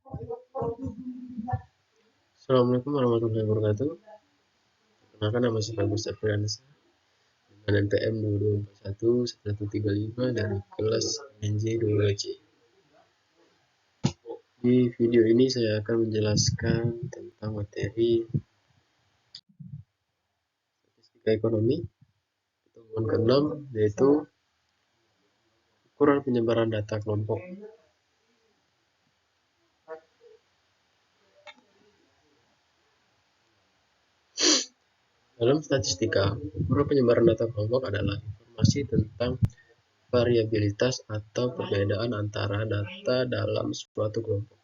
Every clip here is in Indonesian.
Assalamualaikum warahmatullahi wabarakatuh. Perkenalkan, nama saya Agus Afriansa dengan NPM 22411135 dari kelas NJ 2C. Di video ini saya akan menjelaskan tentang materi statistika ekonomi pertemuan ke-6, yaitu ukuran penyebaran data kelompok. Dalam statistika, ukuran penyebaran data kelompok adalah informasi tentang variabilitas atau perbedaan antara data dalam suatu kelompok.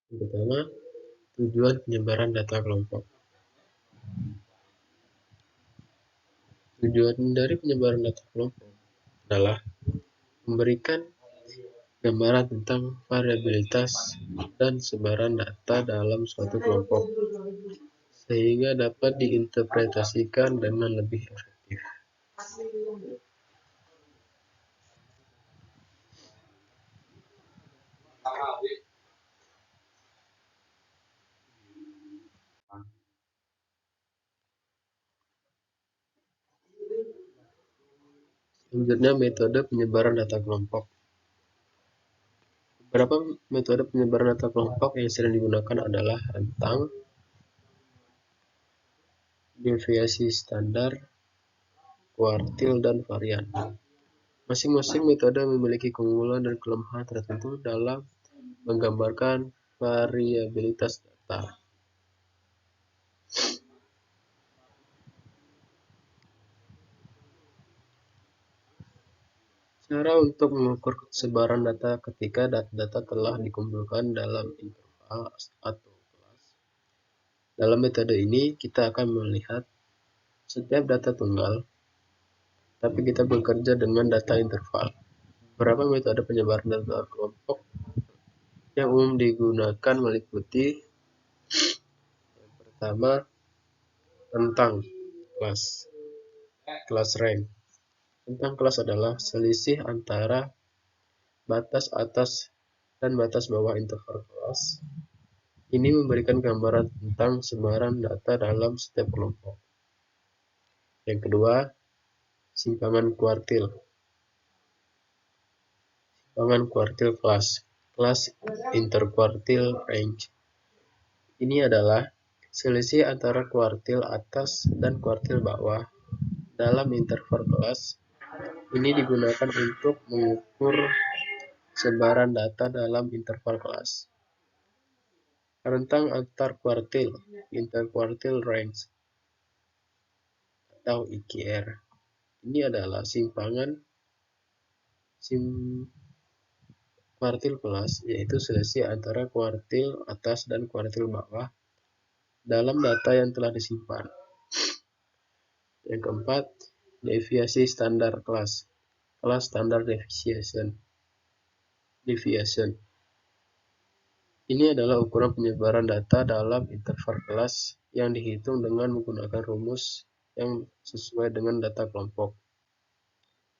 Yang pertama, tujuan penyebaran data kelompok. Tujuan dari penyebaran data kelompok adalah memberikan gambaran tentang variabilitas dan sebaran data dalam suatu kelompok, sehingga dapat diinterpretasikan dengan lebih efektif. Selanjutnya, metode penyebaran data kelompok. Beberapa metode penyebaran data kelompok yang sering digunakan adalah rentang, deviasi standar, kuartil, dan varian. Masing-masing metode memiliki keunggulan dan kelemahan tertentu dalam menggambarkan variabilitas data. Cara untuk mengukur sebaran data ketika data telah dikumpulkan dalam interval atau kelas. Dalam metode ini, kita akan melihat setiap data tunggal, tapi kita bekerja dengan data interval. Beberapa metode penyebaran data kelompok yang umum digunakan meliputi: yang pertama, rentang kelas range. Rentang kelas adalah selisih antara batas atas dan batas bawah interval kelas. Ini memberikan gambaran tentang sebaran data dalam setiap kelompok. Yang kedua, simpangan kuartil. Simpangan kuartil kelas interquartile range. Ini adalah selisih antara kuartil atas dan kuartil bawah dalam interval kelas. Ini digunakan untuk mengukur sebaran data dalam interval kelas. Rentang antar kuartil, interquartile range, atau IQR. Ini adalah simpangan kuartil kelas, yaitu selisih antara kuartil atas dan kuartil bawah dalam data yang telah disimpan. Yang keempat, deviasi standar kelas standard deviation. Ini adalah ukuran penyebaran data dalam interval kelas yang dihitung dengan menggunakan rumus yang sesuai dengan data kelompok.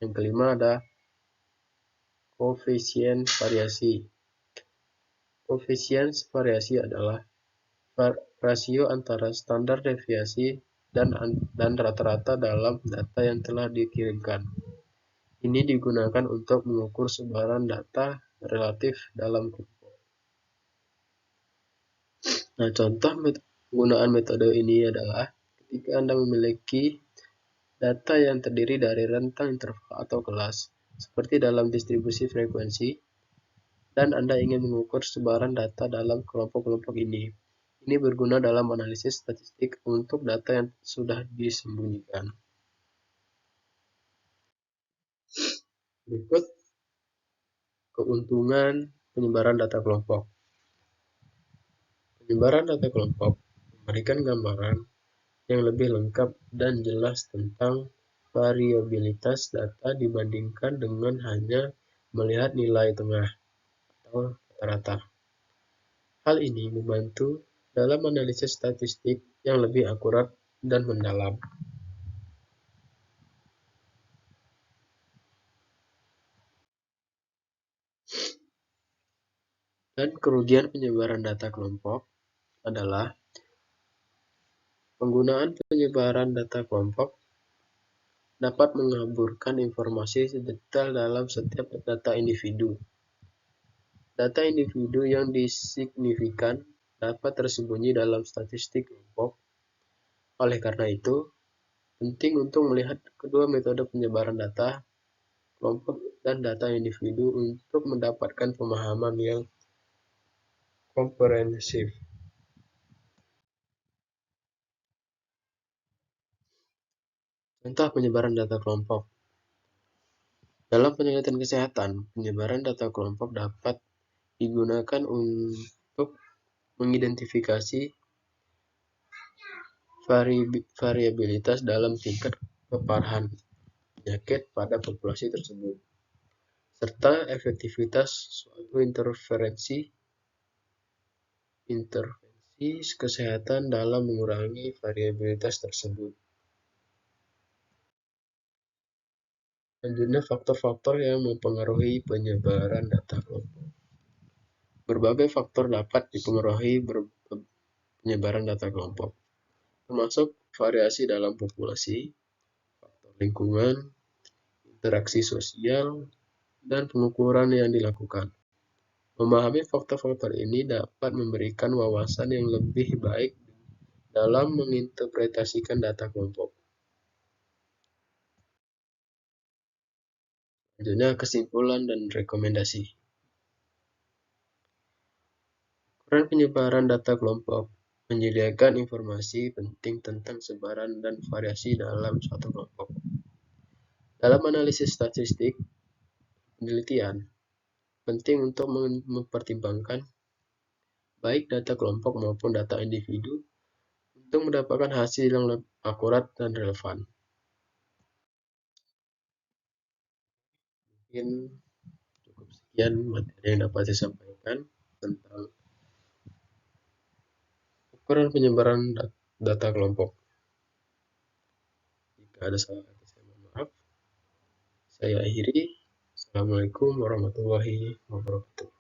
Yang kelima ada koefisien variasi. Koefisien variasi adalah rasio antara standar deviasi dan rata-rata dalam data yang telah dikirimkan. Ini digunakan untuk mengukur sebaran data relatif dalam kelompok. Nah, contoh penggunaan metode ini adalah ketika Anda memiliki data yang terdiri dari rentang interval atau kelas, seperti dalam distribusi frekuensi, dan Anda ingin mengukur sebaran data dalam kelompok-kelompok ini. Ini berguna dalam analisis statistik untuk data yang sudah disembunyikan. Berikut keuntungan penyebaran data kelompok. Penyebaran data kelompok memberikan gambaran yang lebih lengkap dan jelas tentang variabilitas data dibandingkan dengan hanya melihat nilai tengah atau rata-rata. Hal ini membantu dalam analisis statistik yang lebih akurat dan mendalam. Dan kerugian penyebaran data kelompok adalah penggunaan penyebaran data kelompok dapat mengaburkan informasi detail dalam setiap data individu. Data individu yang disignifikan dapat tersembunyi dalam statistik kelompok. Oleh karena itu, penting untuk melihat kedua metode penyebaran data kelompok dan data individu untuk mendapatkan pemahaman yang komprehensif. Contoh penyebaran data kelompok. Dalam penelitian kesehatan, penyebaran data kelompok dapat digunakan untuk mengidentifikasi variabilitas dalam tingkat keparahan penyakit pada populasi tersebut, serta efektivitas suatu intervensi kesehatan dalam mengurangi variabilitas tersebut. Selanjutnya, faktor-faktor yang mempengaruhi penyebaran data kelompok. Berbagai faktor dapat dipengaruhi penyebaran data kelompok, termasuk variasi dalam populasi, faktor lingkungan, interaksi sosial, dan pengukuran yang dilakukan. Memahami faktor-faktor ini dapat memberikan wawasan yang lebih baik dalam menginterpretasikan data kelompok. Selanjutnya, kesimpulan dan rekomendasi. Ukuran penyebaran data kelompok menyediakan informasi penting tentang sebaran dan variasi dalam suatu kelompok. Dalam analisis statistik penelitian, penting untuk mempertimbangkan baik data kelompok maupun data individu untuk mendapatkan hasil yang lebih akurat dan relevan. Mungkin cukup sekian materi yang dapat saya sampaikan tentang ukuran penyebaran data kelompok. Jika ada salah kata, saya mohon maaf. Saya akhiri. Assalamualaikum warahmatullahi wabarakatuh.